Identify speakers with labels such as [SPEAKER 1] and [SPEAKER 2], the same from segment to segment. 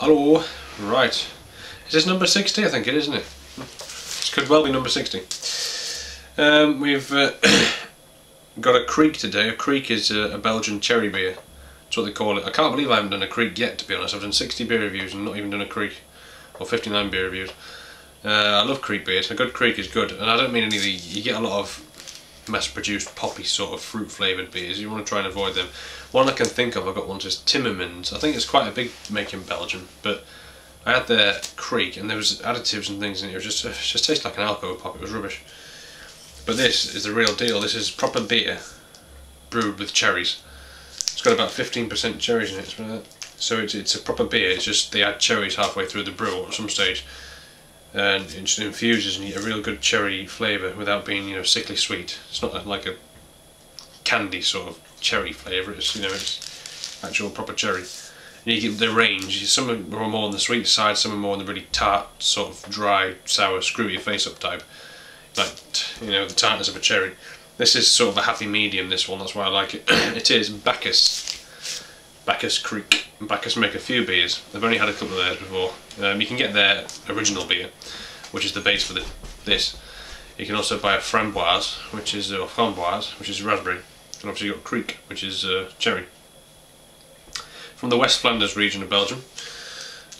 [SPEAKER 1] Hello. Right. Is this number 60? I think it is, isn't it? This could well be number 60. We've got a Kriek today. A Kriek is a Belgian cherry beer. That's what they call it. I can't believe I haven't done a Kriek yet, to be honest. I've done 60 beer reviews and not even done a Kriek. Or 59 beer reviews. I love Kriek beers. A good Kriek is good. And I don't mean any of the... You get a lot of mass-produced poppy sort of fruit-flavoured beers. You want to try and avoid them. One I can think of, I've got one just Timmermans. I think it's quite a big make in Belgium, but I had their Kriek and there was additives and things in it. It just tastes like an alcohol pop. It was rubbish. But this is the real deal. This is proper beer brewed with cherries. It's got about 15% cherries in it. So it's a proper beer. It's just they add cherries halfway through the brew at some stage, and it just infuses and you get a real good cherry flavour without being, you know, sickly sweet. It's not like a candy sort of cherry flavour. It's, you know, it's actual proper cherry. And you get the range. Some are more on the sweet side, some are more on the really tart, sort of dry, sour, screw your face up type. Like, you know, the tartness of a cherry. This is sort of a happy medium, this one, that's why I like it. It is Bacchus. Bacchus Kriek. Bacchus make a few beers. They've only had a couple of theirs before. You can get their original beer, which is the base for this. You can also buy a framboise, which is raspberry. And obviously you've got Kriek, which is cherry. From the West Flanders region of Belgium.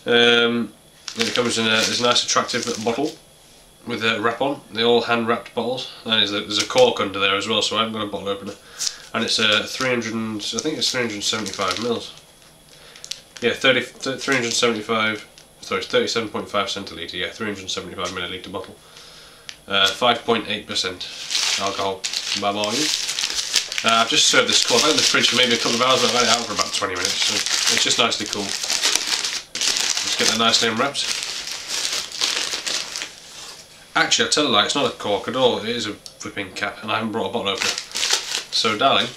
[SPEAKER 1] It comes in this nice attractive bottle with a wrap on. They're all hand wrapped bottles. And there's a cork under there as well, so I haven't got a bottle opener. And it's 375 mils. Yeah, 375. Sorry, it's 37.5 centilitre. Yeah, 375 millilitre bottle. 5.8% alcohol by volume. I've just served this cold. I've had it in the fridge for maybe a couple of hours, but I've had it out for about 20 minutes. So it's just nicely cool. Let's get that nicely unwrapped. Actually, I tell a lie, it's not a cork at all. It is a flipping cap, and I haven't brought a bottle opener. So, darling,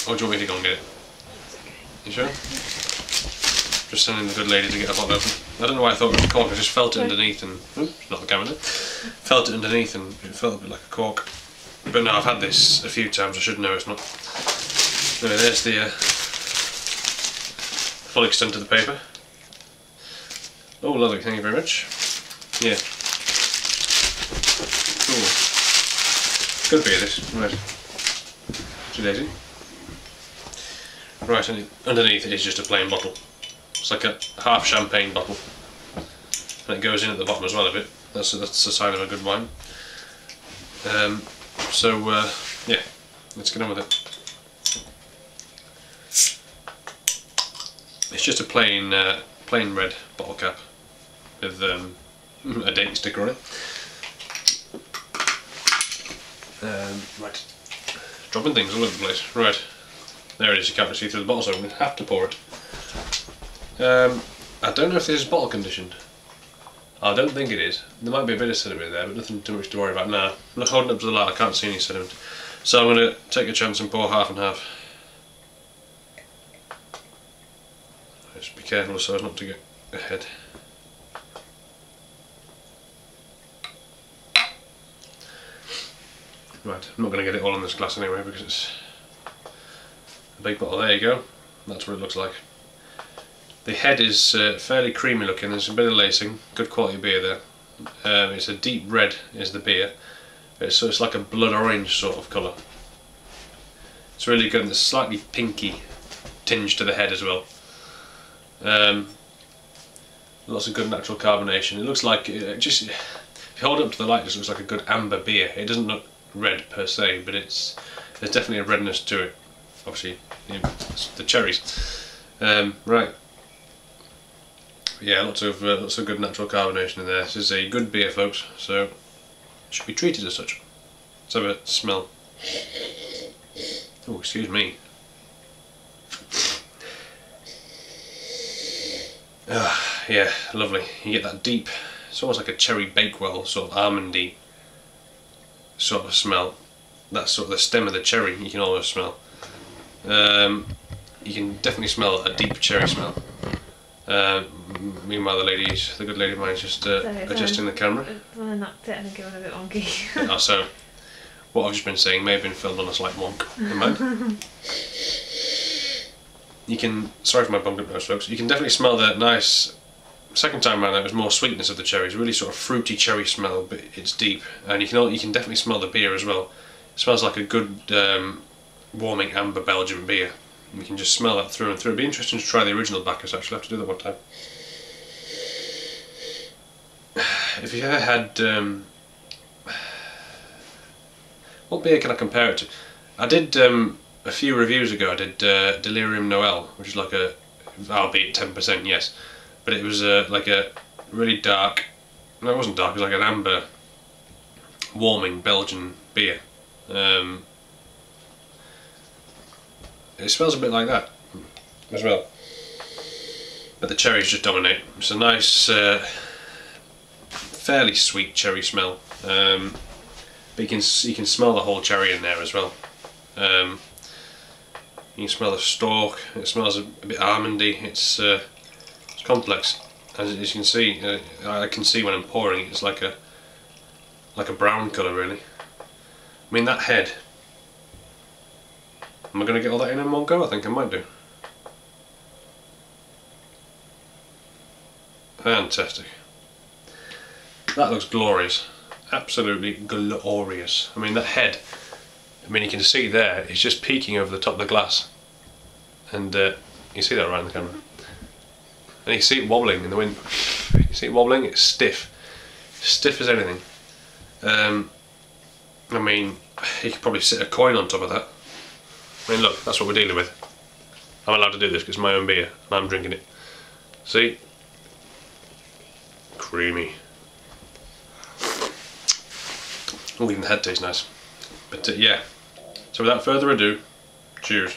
[SPEAKER 1] or do you want me to go and get it? You sure? Just sending the good lady to get a bottle opener. I don't know why I thought it was a cork. I just felt it underneath, and oops, not the camera there. Felt it underneath, and it felt a bit like a cork. But no, I've had this a few times. I should know it's not. Anyway, there's the full extent of the paper. Oh, lovely! Thank you very much. Yeah. Cool. Good beer, this. Right. Too lazy. Right, and underneath it is just a plain bottle. It's like a half champagne bottle. And it goes in at the bottom as well a bit. That's a sign of a good wine. Yeah, let's get on with it. It's just a plain red bottle cap with a date sticker on it. Right, dropping things all over the place. Right, there it is. You can't see through the bottle, so I'm going to have to pour it. I don't know if this is bottle conditioned. I don't think it is. There might be a bit of sediment there, but nothing too much to worry about now. I'm holding up to the light, I can't see any sediment. So I'm going to take a chance and pour half and half. Just be careful so as not to get ahead. Right, I'm not going to get it all in this glass anyway because it's a big bottle. There you go. That's what it looks like. The head is fairly creamy looking. There's a bit of lacing. Good quality beer there. It's a deep red is the beer. So it's like a blood orange sort of colour. It's really good, and there's a slightly pinky tinge to the head as well. Lots of good natural carbonation. It looks like if you hold it up to the light, it just looks like a good amber beer. It doesn't look red per se, but there's definitely a redness to it. Obviously, you know, the cherries. Right. Yeah, lots of good natural carbonation in there. This is a good beer, folks. So it should be treated as such. Let's have a smell. Oh, excuse me. Yeah, lovely. You get that deep, it's almost like a cherry bakewell, sort of almondy sort of smell. That's sort of the stem of the cherry, you can almost smell. You can definitely smell a deep cherry smell. Meanwhile, the good lady of mine is just adjusting the camera.
[SPEAKER 2] Well, that's it, I think it was a bit wonky.
[SPEAKER 1] So, what I've just been saying may have been filmed on a slight wonk in mine. you can, sorry for my bunged up nose folks, you can definitely smell the nice, second time around there was more sweetness of the cherries, really sort of fruity cherry smell, but it's deep, and you can definitely smell the beer as well. It smells like a good warming amber Belgian beer. You can just smell that through and through. It'd be interesting to try the original Bacchus actually, I'll have to do that one time. If you ever had, what beer can I compare it to? I did, a few reviews ago, I did Delirium Noel, which is like a, albeit 10%, yes, but it was like a really dark, no it wasn't dark, it was like an amber, warming Belgian beer. It smells a bit like that as well, but the cherries just dominate. It's a nice, fairly sweet cherry smell, but you can smell the whole cherry in there as well. You can smell the stalk. It smells a bit almondy. It's complex, as you can see. I can see when I'm pouring it. It's like a brown colour, really. I mean, that head. Am I going to get all that in one go? I think I might do. Fantastic. That looks glorious. Absolutely glorious. I mean, that head, I mean, you can see there, it's just peeking over the top of the glass. And you see that right in the camera. And you see it wobbling in the wind. You see it wobbling? It's stiff. Stiff as anything. I mean, you could probably sit a coin on top of that. I mean, look, that's what we're dealing with. I'm allowed to do this because it's my own beer and I'm drinking it. See? Creamy. Oh, even the head tastes nice. But yeah. So without further ado, cheers.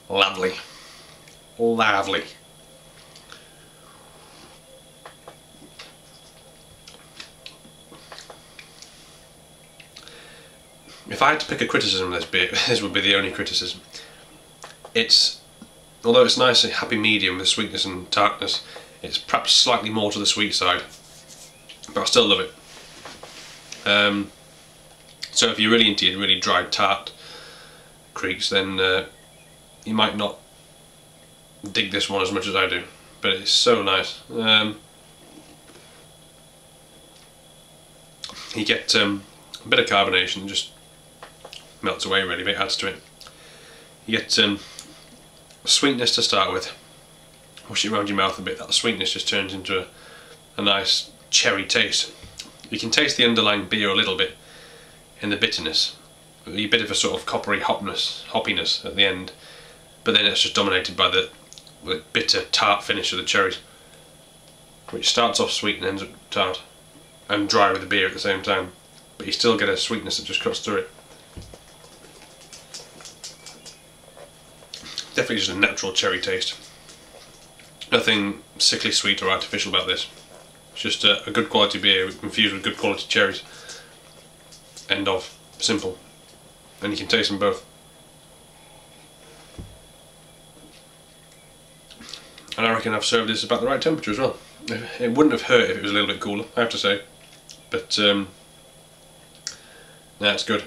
[SPEAKER 1] Lovely. Lovely. If I had to pick a criticism of this beer, this would be the only criticism. Although it's nice and happy medium with sweetness and tartness, it's perhaps slightly more to the sweet side, but I still love it. So if you're really into your really dry tart Krieks, then you might not dig this one as much as I do, but it's so nice. You get a bit of carbonation, just melts away really, but it adds to it. You get sweetness to start with. Push it around your mouth a bit, that sweetness just turns into a nice cherry taste. You can taste the underlying beer a little bit in the bitterness, a bit of a sort of coppery hoppiness at the end, but then it's just dominated by the bitter tart finish of the cherries, which starts off sweet and ends up tart and dry with the beer at the same time, but you still get a sweetness that just cuts through it. Definitely just a natural cherry taste. Nothing sickly sweet or artificial about this. It's just a good quality beer infused with good quality cherries. End of. Simple. And you can taste them both. And I reckon I've served this about the right temperature as well. It wouldn't have hurt if it was a little bit cooler, I have to say. But that's good.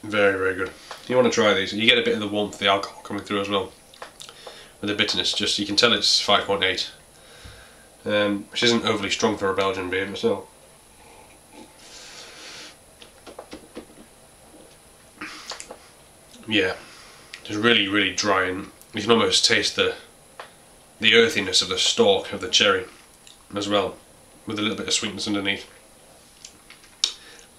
[SPEAKER 1] Very, very good. You want to try these. You get a bit of the warmth of the alcohol coming through as well. With the bitterness, just you can tell it's 5.8. Which isn't overly strong for a Belgian beer, but still. Yeah, it's really, really dry, and you can almost taste the earthiness of the stalk of the cherry as well, with a little bit of sweetness underneath.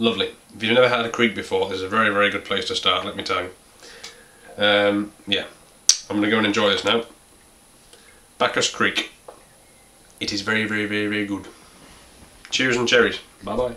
[SPEAKER 1] Lovely. If you've never had a Kriek before, this is a very, very good place to start, let me tell you. Yeah, I'm going to go and enjoy this now. Bacchus Kriek. It is very, very, very, very good. Cheers and cherries. Bye bye.